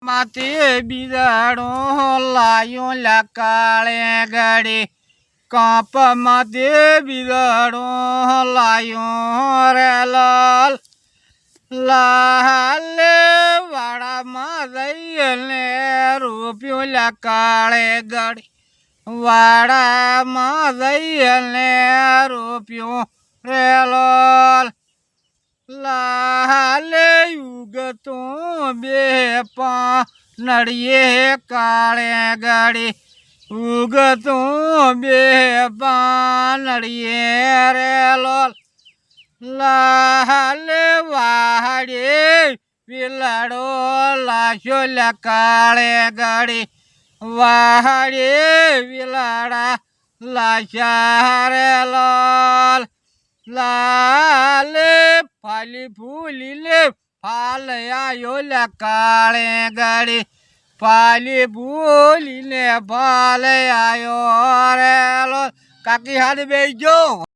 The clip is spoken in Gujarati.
માથે બિદાડો લાયો લકાળે ગડી કાપ માથે બિદાડો લાયો રે લાલ લાલે વાડામાં જઈને રૂપિયો લકાળે ગડી વાડામાં જઈને રૂપિયો રે લાલ લાલે યુગતો બે પાનડીએ કાળે ગડી ઉગતો બે પાનડીએ રે લોલ લાલે વાડે પીલાડો લાશો કાળે ગડી વાડે પીલાડા લાશા રે લોલ લાલે ફાલી ફૂલી લે ફાલ આયો લકાળે ગડી ફાલી ફૂલી ને ફાલ આયો રે લો કાકી હાથ બેસજો।